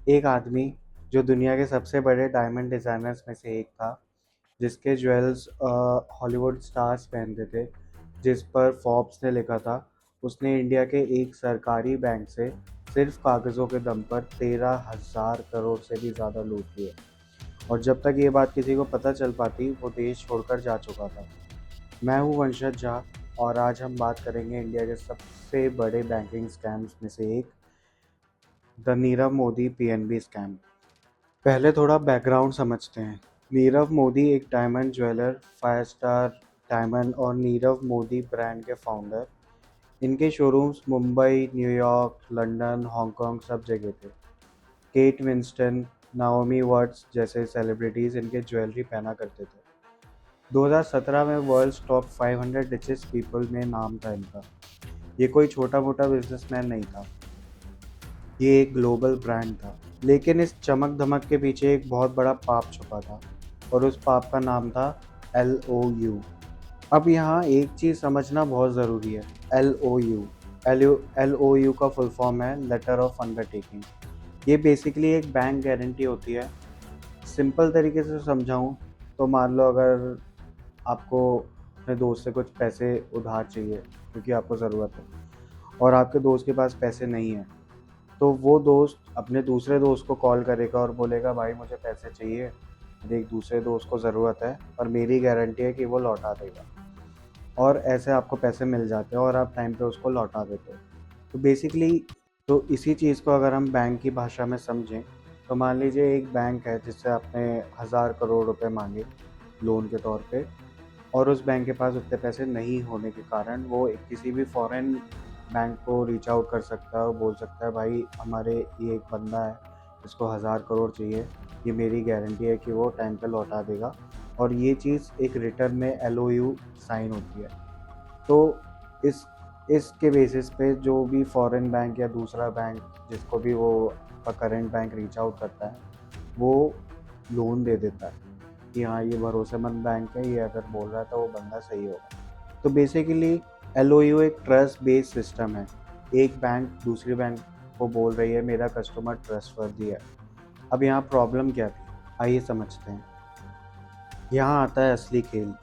एक आदमी जो दुनिया के सबसे बड़े डायमंड डिज़ाइनर्स में से एक था, जिसके ज्वेल्स हॉलीवुड स्टार्स पहनते थे, जिस पर फोर्ब्स ने लिखा था, उसने इंडिया के एक सरकारी बैंक से सिर्फ कागज़ों के दम पर 13,000 करोड़ से भी ज़्यादा लूट लिए। और जब तक ये बात किसी को पता चल पाती, वो देश छोड़कर जा चुका था। मैं हूँ वंशज झा, और आज हम बात करेंगे इंडिया के सबसे बड़े बैंकिंग स्कैम्स में से एक, the Nirav Modi PNB scam. पहले थोड़ा बैकग्राउंड समझते हैं। नीरव मोदी एक diamond jeweller, five star diamond और नीरव मोदी ब्रांड के फाउंडर। इनके showrooms Mumbai, New York, London, Hong Kong सब जगह थे। केट विंस्टन, नाओमी वट्स जैसे सेलिब्रिटीज़ इनके ज्वेलरी पहना करते थे। 2017 में वर्ल्ड्स टॉप 500 रिचेस्ट पीपल में नाम था इनका। ये कोई छोटा मोटा बिजनेसमैन नहीं था, ये एक ग्लोबल ब्रांड था। लेकिन इस चमक धमक के पीछे एक बहुत बड़ा पाप छुपा था, और उस पाप का नाम था LOU। अब यहाँ एक चीज़ समझना बहुत ज़रूरी है। LOU LOU का फुल फॉर्म है लेटर ऑफ अंडरटेकिंग। ये बेसिकली एक बैंक गारंटी होती है। सिंपल तरीके से समझाऊँ तो मान लो अगर आपको अपने दोस्त से कुछ पैसे उधार चाहिए क्योंकि आपको ज़रूरत है, और आपके दोस्त के पास पैसे नहीं है, तो वो दोस्त अपने दूसरे दोस्त को कॉल करेगा और बोलेगा भाई मुझे पैसे चाहिए, मेरे एक दूसरे दोस्त को ज़रूरत है और मेरी गारंटी है कि वो लौटा देगा। और ऐसे आपको पैसे मिल जाते हैं और आप टाइम पे उसको लौटा देते हो। तो बेसिकली तो इसी चीज़ को अगर हम बैंक की भाषा में समझें, तो मान लीजिए एक बैंक है जिससे आपने 1,000 करोड़ रुपए मांगे लोन के तौर पे, और उस बैंक के पास उतने पैसे नहीं होने के कारण वो किसी भी फॉरेन बैंक को रीच आउट कर सकता है और बोल सकता है भाई हमारे ये एक बंदा है, इसको 1,000 करोड़ चाहिए, ये मेरी गारंटी है कि वो टाइम पे लौटा देगा। और ये चीज़ एक रिटर्न में LOU साइन होती है। तो इस इसके बेसिस पे जो भी फॉरेन बैंक या दूसरा बैंक जिसको भी वो करंट बैंक रीच आउट करता है, वो लोन दे देता है कि हाँ ये भरोसेमंद बैंक है, ये अगर बोल रहा है तो वो बंदा सही होगा। तो बेसिकली LOU एक ट्रस्ट बेस्ड सिस्टम है। एक बैंक दूसरी बैंक को बोल रही है मेरा कस्टमर ट्रस्टवर्दी है। अब यहाँ प्रॉब्लम क्या थी, आइए समझते हैं। यहाँ आता है असली खेल।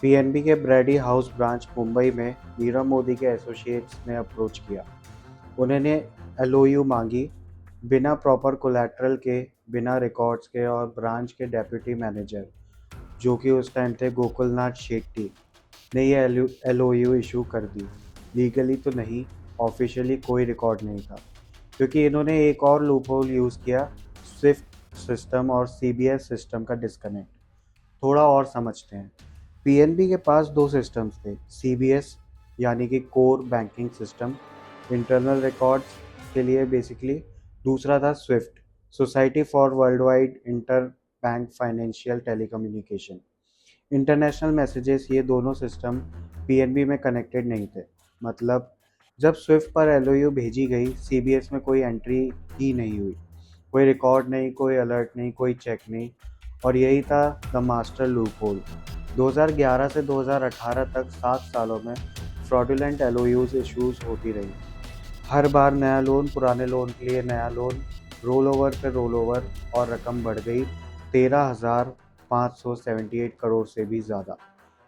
पीएनबी के ब्रैडी हाउस ब्रांच मुंबई में नीरव मोदी के एसोसिएट्स ने अप्रोच किया। उन्होंने LOU मांगी, बिना प्रॉपर कोलैटरल के, बिना रिकॉर्ड्स के, और ब्रांच के डेप्यूटी मैनेजर जो कि उस टाइम थे गोकुलनाथ शेट्टी ने ये LOU इशू कर दी। लीगली तो नहीं, ऑफिशियली कोई रिकॉर्ड नहीं था, क्योंकि इन्होंने एक और लूपहोल यूज़ किया, स्विफ्ट सिस्टम और CBS सिस्टम का डिस्कनेक्ट। थोड़ा और समझते हैं। पीएनबी के पास दो सिस्टम्स थे, CBS यानी कि core banking system, internal records के लिए बेसिकली। दूसरा था Swift, society for world wide inter bank financial telecommunication, international messages. ये दोनों सिस्टम पीएनबी में कनेक्टेड नहीं थे। मतलब जब स्विफ्ट पर LOU भेजी गई, CBS में कोई एंट्री ही नहीं हुई, कोई रिकॉर्ड नहीं, कोई अलर्ट नहीं, कोई चेक नहीं। और यही था द मास्टर लूपहोल। 2011 से 2018 तक 7 सालों में फ्रॉडुलेंट LOUs इश्यूज होती रही। हर बार नया लोन, पुराने लोन के लिए नया लोन, रोल ओवर पे रोल ओवर, और रकम बढ़ गई 13,578 करोड़ से भी ज़्यादा।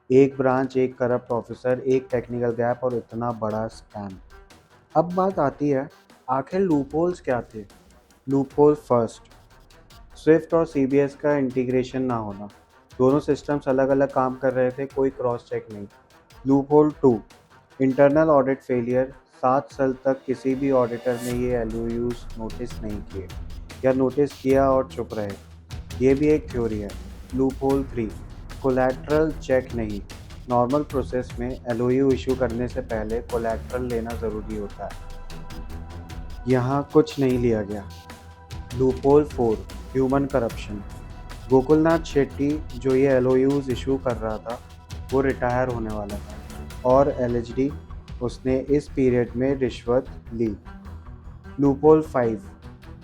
एक ब्रांच, एक करप्ट ऑफिसर, एक टेक्निकल गैप और इतना बड़ा स्कैम। अब बात आती है, आखिर लूपहोल्स क्या थे। लूपहोल फर्स्ट, स्विफ्ट और CBS का इंटीग्रेशन ना होना। दोनों सिस्टम्स अलग अलग काम कर रहे थे, कोई क्रॉस चेक नहीं। Loophole 2, internal audit failure. 7 साल तक किसी भी ऑडिटर ने ये LOUs नोटिस नहीं किए, या नोटिस किया और चुप रहे। ये भी एक थ्योरी है। लूपहोल 3, कोलैटरल चेक नहीं। नॉर्मल प्रोसेस में LOU इशू करने से पहले कोलैटरल लेना ज़रूरी होता है, यहाँ कुछ नहीं लिया गया। Loophole 4, human corruption. Gokulnath Shetty जो ये LOUs इशू कर रहा था, वो रिटायर होने वाला था, और LHD उसने इस पीरियड में रिश्वत ली। लूपहोल 5,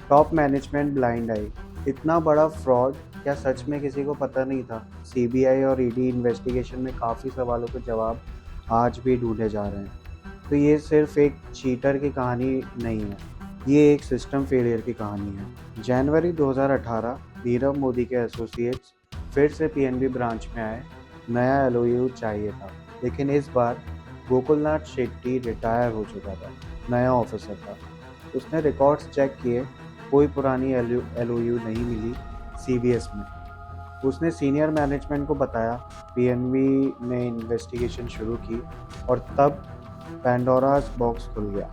टॉप मैनेजमेंट ब्लाइंड आई। इतना बड़ा फ्रॉड क्या सच में किसी को पता नहीं था? CBI और ED इन्वेस्टिगेशन में काफ़ी सवालों के जवाब आज भी ढूंढे जा रहे हैं। तो ये सिर्फ एक चीटर की कहानी नहीं है, ये एक सिस्टम फेलियर की कहानी है। जनवरी 2018 नीरव मोदी के एसोसिएट्स फिर से पीएनबी ब्रांच में आए। नया एलओयू चाहिए था, लेकिन इस बार गोकुलनाथ शेट्टी रिटायर हो चुका था। नया ऑफिसर था। उसने रिकॉर्ड्स चेक किए, कोई पुरानी एलओयू नहीं मिली सीबीएस में। उसने सीनियर मैनेजमेंट को बताया, पीएनबी ने इन्वेस्टिगेशन शुरू की और तब पैंडोरास बॉक्स खुल गया।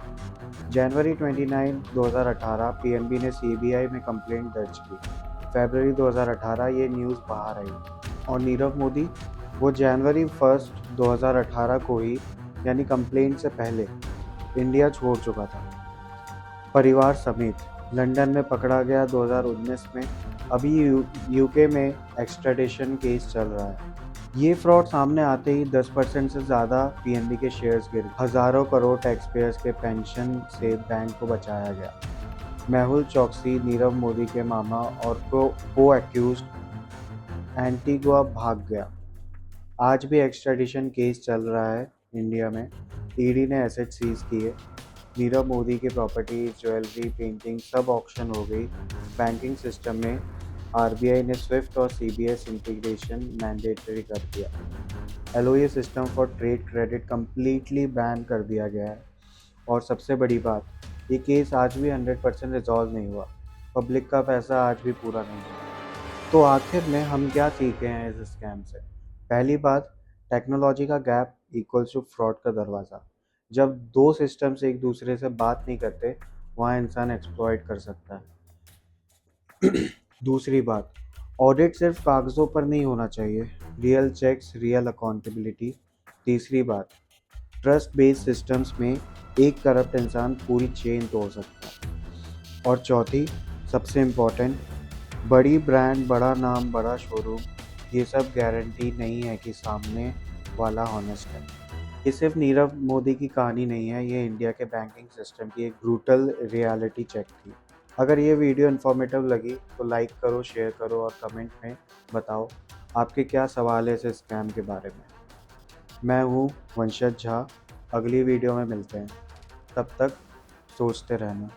जनवरी 29, 2018 पीएनबी ने सीबीआई में कंप्लेंट दर्ज की। फरवरी 2018 ये न्यूज़ बाहर आई और नीरव मोदी वो जनवरी 1, 2018 को ही, यानी कंप्लेंट से पहले, इंडिया छोड़ चुका था परिवार समेत। लंदन में पकड़ा गया 2019 में। अभी यूके में एक्स्ट्राडिशन केस चल रहा है। ये फ्रॉड सामने आते ही 10% से ज़्यादा पीएनबी के शेयर्स गिर गए। हज़ारों करोड़ टैक्सपेयर्स के पेंशन से बैंक को बचाया गया। मेहुल चोकसी, नीरव मोदी के मामा और को एक्यूज्ड एंटीगुआ भाग गया। आज भी एक्स्ट्राडिशन केस चल रहा है इंडिया में। ईडी ने एसेट सीज किए। नीरव मोदी की प्रॉपर्टी, ज्वेलरी, पेंटिंग सब ऑक्शन हो गई। बैंकिंग सिस्टम में आरबीआई ने स्विफ्ट और सीबीएस इंटीग्रेशन मैंडेटरी कर दिया। LOA system for trade credit completely ban कर दिया गया है। और सबसे बड़ी बात, ये केस आज भी 100% रिजॉल्व नहीं हुआ। पब्लिक का पैसा आज भी पूरा नहीं हुआ। तो आखिर में हम क्या सीखे हैं इस स्कैम से? पहली बात, टेक्नोलॉजी का गैप इक्वल्स टू फ्रॉड का दरवाज़ा। जब दो सिस्टम्स एक दूसरे से बात नहीं करते, वहाँ इंसान एक्सप्लॉइट कर सकता है। दूसरी बात, ऑडिट सिर्फ कागज़ों पर नहीं होना चाहिए, रियल चेक्स, रियल अकाउंटेबिलिटी। तीसरी बात, ट्रस्ट बेस्ड सिस्टम्स में एक करप्ट इंसान पूरी चेन तोड़ सकता है। और चौथी, सबसे इम्पोर्टेंट, बड़ी ब्रांड, बड़ा नाम, बड़ा शोरूम, ये सब गारंटी नहीं है कि सामने वाला हॉनेस्ट है। ये सिर्फ नीरव मोदी की कहानी नहीं है, ये इंडिया के बैंकिंग सिस्टम की एक ब्रूटल रियलिटी चेक थी। अगर ये वीडियो इन्फॉर्मेटिव लगी तो लाइक करो, शेयर करो और कमेंट में बताओ आपके क्या सवाल है इस स्कैम के बारे में। मैं हूँ वंशज झा। अगली वीडियो में मिलते हैं। तब तक सोचते रहना।